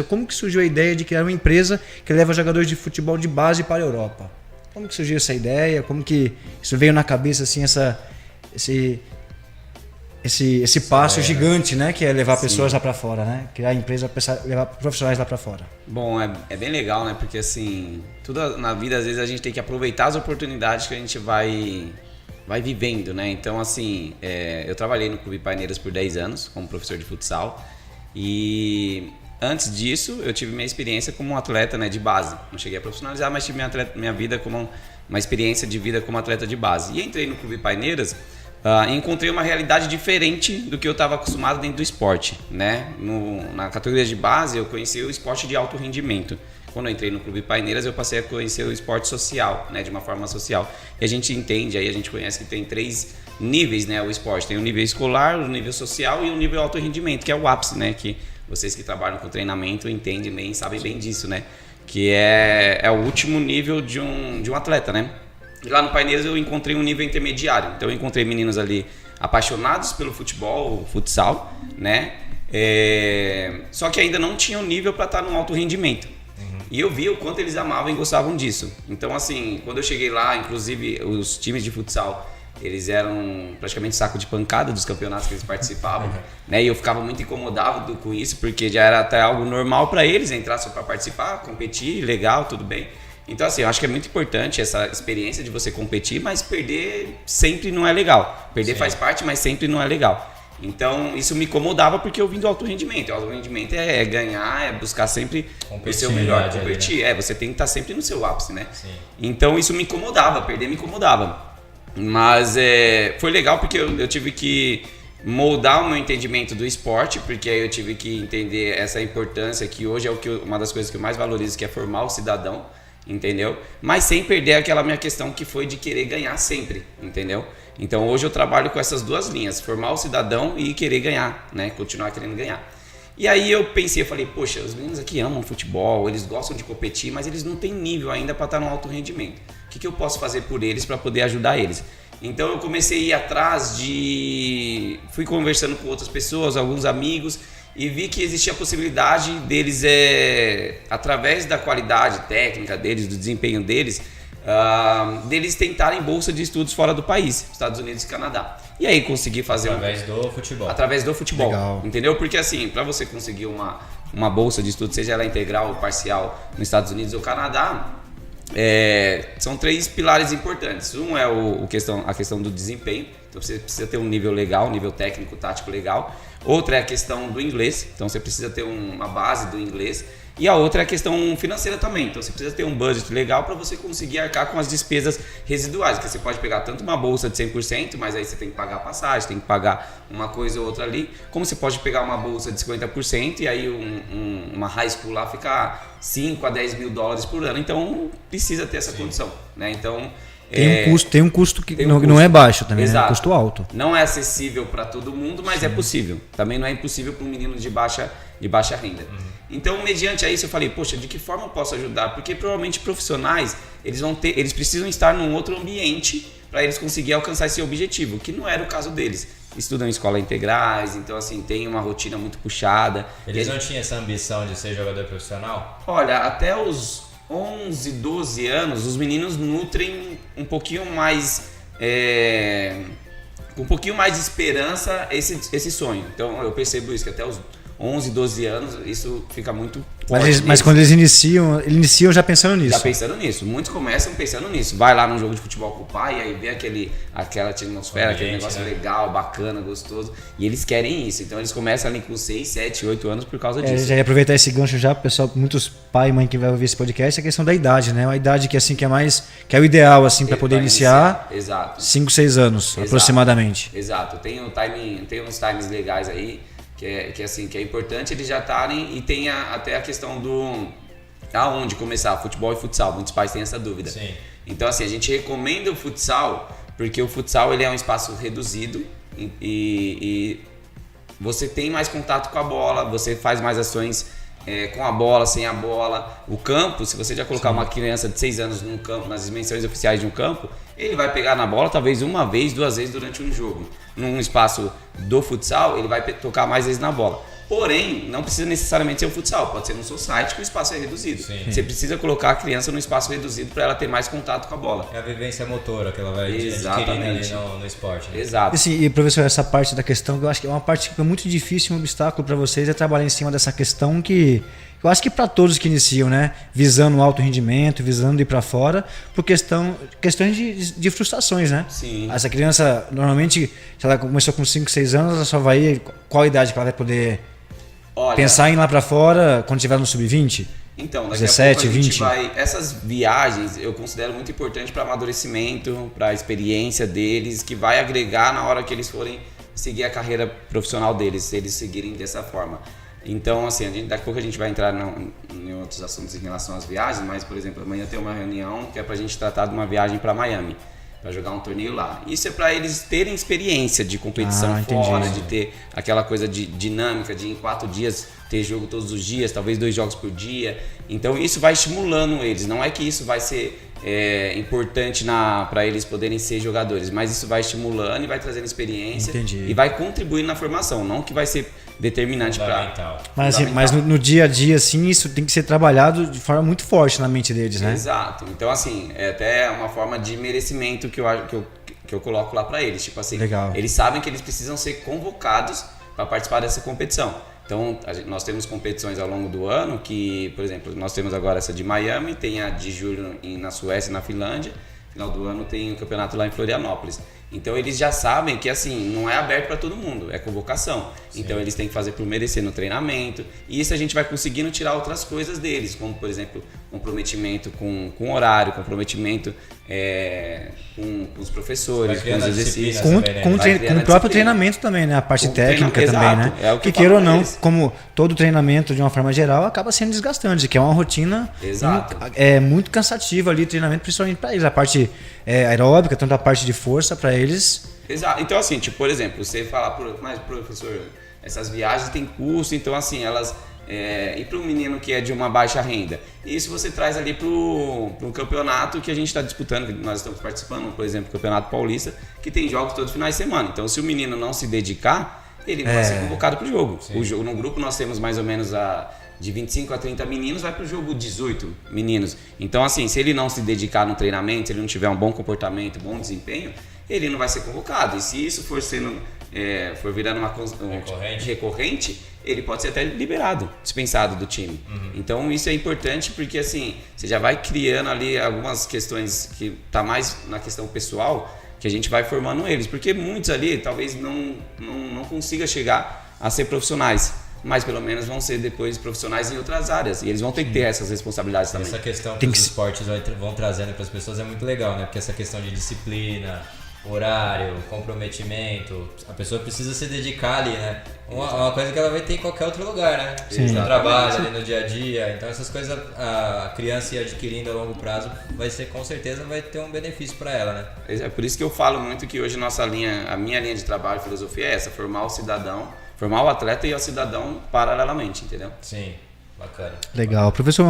Como que surgiu a ideia de criar uma empresa que leva jogadores de futebol de base para a Europa? Como que surgiu essa ideia? Como que isso veio na cabeça, assim, esse passo gigante, né? Que é levar pessoas lá para fora, né? Criar a empresa para levar profissionais lá para fora. Bom, é bem legal, né? Porque assim, tudo na vida, às vezes a gente tem que aproveitar as oportunidades que a gente vai vivendo, né? Então, assim, eu trabalhei no Clube Paineiras por 10 anos como professor de futsal e antes disso eu tive minha experiência como um atleta, né, de base. Não cheguei a profissionalizar, mas tive minha vida como uma experiência de vida como atleta de base. E entrei no Clube Paineiras e encontrei uma realidade diferente do que eu estava acostumado dentro do esporte, né? Na categoria de base eu conheci o esporte de alto rendimento. Quando eu entrei no Clube Paineiras, eu passei a conhecer o esporte social, né, de uma forma social. E a gente entende, aí a gente conhece que tem 3 níveis, né, o esporte. Tem o nível escolar, o nível social e o nível alto rendimento, que é o ápice, né, que vocês que trabalham com treinamento entendem bem, sabem bem disso, né, que é o último nível de um atleta, né. E lá no Paineiras eu encontrei um nível intermediário. Então eu encontrei meninos ali apaixonados pelo futebol, futsal, né, só que ainda não tinham nível para estar no alto rendimento. E eu vi o quanto eles amavam e gostavam disso. Então, assim, quando eu cheguei lá, inclusive os times de futsal, eles eram praticamente saco de pancada dos campeonatos que eles participavam, né? E eu ficava muito incomodado com isso, porque já era até algo normal para eles entrar só para participar, competir, legal, tudo bem. Então, assim, eu acho que é muito importante essa experiência de você competir, mas perder sempre não é legal. Perder faz parte, mas sempre não é legal. Então, isso me incomodava porque eu vim do alto rendimento. O alto rendimento é ganhar, é buscar sempre o seu melhor, competir. Né? Você tem que estar sempre no seu ápice, né? Sim. Então, isso me incomodava, perder me incomodava. Mas foi legal porque eu tive que moldar o meu entendimento do esporte, porque aí eu tive que entender essa importância que hoje é uma das coisas que eu mais valorizo, que é formar o cidadão, entendeu? Mas sem perder aquela minha questão que foi de querer ganhar sempre, entendeu? Então hoje eu trabalho com essas 2 linhas, formar o cidadão e querer ganhar, né? Continuar querendo ganhar. E aí eu falei, poxa, os meninos aqui amam futebol, eles gostam de competir, mas eles não têm nível ainda para estar no alto rendimento. O que eu posso fazer por eles para poder ajudar eles? Então eu comecei a ir atrás fui conversando com outras pessoas, alguns amigos, e vi que existia a possibilidade deles, através da qualidade técnica deles, do desempenho deles, deles tentarem bolsa de estudos fora do país, Estados Unidos e Canadá. E aí consegui fazer através do futebol. Legal. Entendeu? Porque assim, para você conseguir uma bolsa de estudos, seja ela integral ou parcial nos Estados Unidos ou Canadá, são 3 pilares importantes. Um é a questão do desempenho, então você precisa ter um nível legal, um nível técnico, tático legal. Outra é a questão do inglês, então você precisa ter uma base do inglês. E a outra é a questão financeira também, então você precisa ter um budget legal para você conseguir arcar com as despesas residuais, que você pode pegar tanto uma bolsa de 100%, mas aí você tem que pagar a passagem, tem que pagar uma coisa ou outra ali, como você pode pegar uma bolsa de 50% e aí uma high school lá ficar 5 a 10 mil dólares por ano, então precisa ter essa condição, né? Então tem um custo que não é baixo também, exato. É um custo alto. Não é acessível para todo mundo, mas é possível. Também não é impossível para um menino de baixa renda. Então, mediante a isso, eu falei, poxa, de que forma eu posso ajudar? Porque provavelmente profissionais, eles precisam estar num outro ambiente para eles conseguirem alcançar esse objetivo, que não era o caso deles. Estudam em escola integrais, então assim, tem uma rotina muito puxada. Eles não tinham essa ambição de ser jogador profissional? Olha, até os 11, 12 anos, os meninos nutrem um pouquinho mais, com um pouquinho mais de esperança esse sonho. Então eu percebo isso, que até os 11, 12 anos, isso fica muito forte. Mas quando eles iniciam já pensando nisso. Já pensando nisso. Muitos começam pensando nisso. Vai lá num jogo de futebol com o pai e aí vê aquela atmosfera, aquele negócio legal, bacana, gostoso. E eles querem isso. Então eles começam ali com 6, 7, 8 anos por causa disso. Já ia aproveitar esse gancho já, pessoal, muitos pai e mãe que vai ouvir esse podcast, é a questão da idade, né? Uma idade que assim que é o ideal assim para poder iniciar. Exato. 5, 6 anos aproximadamente. Exato. Tem uns times legais aí. Que é importante eles já estarem, e tem até a questão do aonde começar, futebol e futsal. Muitos pais têm essa dúvida. Sim. Então assim, a gente recomenda o futsal porque o futsal ele é um espaço reduzido e você tem mais contato com a bola, você faz mais ações com a bola, sem a bola. O campo, se você já colocar uma criança de 6 anos num campo, nas dimensões oficiais de um campo, ele vai pegar na bola talvez 1 vez, 2 vezes durante um jogo. Num espaço do futsal, ele vai tocar mais vezes na bola. Porém, não precisa necessariamente ser um futsal, pode ser no society que o espaço é reduzido. Sim. Você precisa colocar a criança num espaço reduzido para ela ter mais contato com a bola. É a vivência motora que ela vai adquirindo ali no esporte. Né? Exato. E professor, essa parte da questão, que eu acho que é uma parte que é muito difícil, um obstáculo para vocês, é trabalhar em cima dessa questão que eu acho que para todos que iniciam, né, visando o alto rendimento, visando ir para fora, por questões de frustrações, né? Sim. Essa criança, normalmente, se ela começou com 5, 6 anos, ela só vai, qual idade que ela vai poder pensar em ir lá para fora quando estiver no sub-20? Então, daqui 17, a pouco a gente 20. vai... Essas viagens eu considero muito importante para amadurecimento, para a experiência deles, que vai agregar na hora que eles forem seguir a carreira profissional deles, se eles seguirem dessa forma. Então, assim, daqui a pouco a gente vai entrar em outros assuntos em relação às viagens, mas, por exemplo, amanhã tem uma reunião que é para a gente tratar de uma viagem para Miami, para jogar um torneio lá. Isso é para eles terem experiência de competição fora, de ter aquela coisa de dinâmica, de em 4 dias ter jogo todos os dias, talvez 2 jogos por dia. Então, isso vai estimulando eles. Não é que isso vai ser importante para eles poderem ser jogadores, mas isso vai estimulando e vai trazendo experiência e vai contribuindo na formação, não que vai ser determinante para... Mas no dia a dia, assim, isso tem que ser trabalhado de forma muito forte na mente deles, né? Exato. Então, assim, é até uma forma de merecimento que eu coloco lá para eles. Tipo assim, eles sabem que eles precisam ser convocados para participar dessa competição. Então, nós temos competições ao longo do ano que, por exemplo, nós temos agora essa de Miami, tem a de julho na Suécia e na Finlândia. Final do ano tem o campeonato lá em Florianópolis. Então eles já sabem que assim, não é aberto para todo mundo, é convocação. Sim. Então eles têm que fazer por merecer no treinamento. E isso a gente vai conseguindo tirar outras coisas deles, como por exemplo, comprometimento com horário, comprometimento com os professores, com os exercícios. Com o próprio treinamento também, né? A parte técnica também, né? É o que queira ou não, como todo treinamento de uma forma geral acaba sendo desgastante, que é uma rotina muito cansativa ali, treinamento principalmente para eles. A parte aeróbica, tanto a parte de força para eles. Exato. Então assim, tipo, por exemplo, você fala, mas professor, essas viagens têm custo, então assim, elas... e para um menino que é de uma baixa renda, isso você traz ali para o campeonato que a gente está disputando, que nós estamos participando, por exemplo, o Campeonato Paulista, que tem jogos todos os finais de semana. Então, se o menino não se dedicar, ele vai ser convocado para o jogo. No grupo nós temos mais ou menos de 25 a 30 meninos, vai para o jogo 18 meninos. Então, assim, se ele não se dedicar no treinamento, se ele não tiver um bom comportamento, bom desempenho, ele não vai ser convocado. E se isso for for virando uma recorrente, ele pode ser até liberado, dispensado do time. Uhum. Então isso é importante porque assim, você já vai criando ali algumas questões que tá mais na questão pessoal, que a gente vai formando eles, porque muitos ali talvez não consiga chegar a ser profissionais, mas pelo menos vão ser depois profissionais em outras áreas e eles vão ter que ter essas responsabilidades também. Essa questão que os esportes vão trazendo para as pessoas é muito legal, né? Porque essa questão de disciplina, horário, comprometimento, a pessoa precisa se dedicar ali, né? Uma coisa que ela vai ter em qualquer outro lugar, né? No trabalho, ali no dia a dia. Então essas coisas a criança ir adquirindo a longo prazo com certeza vai ter um benefício para ela, né? É por isso que eu falo muito que hoje a minha linha de trabalho, filosofia é essa, formar o cidadão, formar o atleta e o cidadão paralelamente, entendeu? Sim, bacana. Legal. Professor,